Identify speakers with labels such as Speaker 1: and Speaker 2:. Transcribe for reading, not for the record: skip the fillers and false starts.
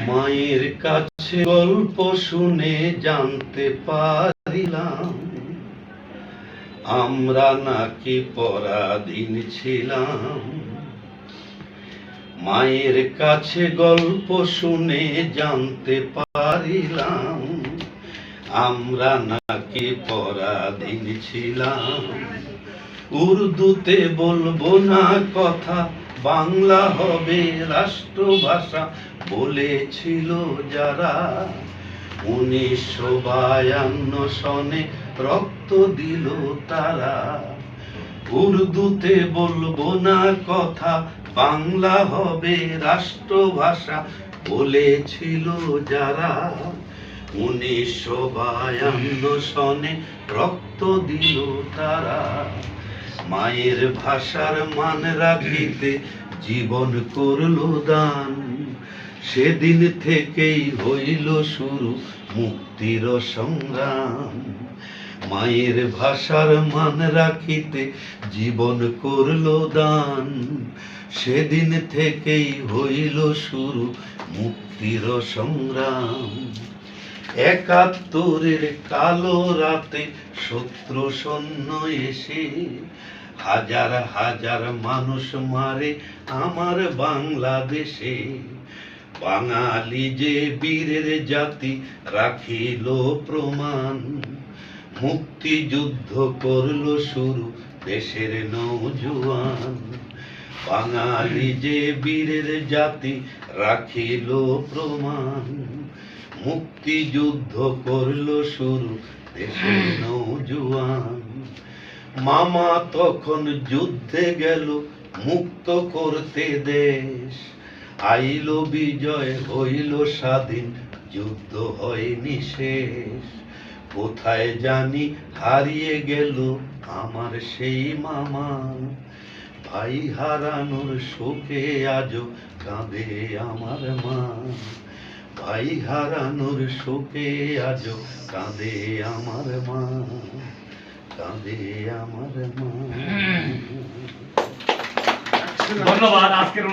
Speaker 1: মায়ের কাছে গল্প শুনে জানতে পারিলাম আমরা নাকি পরাধীন ছিলাম। মায়ের কাছে গল্প শুনে জানতে পারিলাম আমরা নাকি পরাধীন ছিলাম। উর্দুতে বলবো না কথা, বাংলা হবে রাষ্ট্রভাষা বলেছিল যারা। 1952 সনে রক্ত দিল তারা। উর্দুতে বলবো না কথা, বাংলা হবে রাষ্ট্রভাষা বলেছিল যারা। 1952 সনে রক্ত দিল তারা। মায়ের ভাষার মান রাখিতে জীবন করলো দান, সেদিন থেকেই হইল শুরু মুক্তির সংগ্রাম। মায়ের ভাষার মান রাখিতে জীবন করলো দান, সেদিন থেকেই হইল শুরু মুক্তির সংগ্রাম। 71-এর কালো রাতে শত্রু সৈন্য এসে হাজার হাজার মানুষ মারে আমার বাংলাদেশে। বাঙালি যে বীরের জাতি রাখিল প্রমাণ, মুক্তিযুদ্ধ করলো শুরু দেশের নওজোয়ান। বাঙালি যে বীরের জাতি রাখিল প্রমাণ, মুক্তিযুদ্ধ করলো শুরু দেশের নওজোয়ান। মামা তখন যুদ্ধে গেল মুক্ত করতে দেশ, আইল বিজয় হইল স্বাধীন, যুদ্ধ হয়নি শেষ। কোথায় জানি হারিয়ে গেল আমার সেই মামা, ভাই হারানোর শোকে আজও কাঁদে আমার মা। ভাই হারানোর শোকে আজও কাঁদে আমার মা, কাঁদে আমার মা।
Speaker 2: ধন্যবাদ। আজকের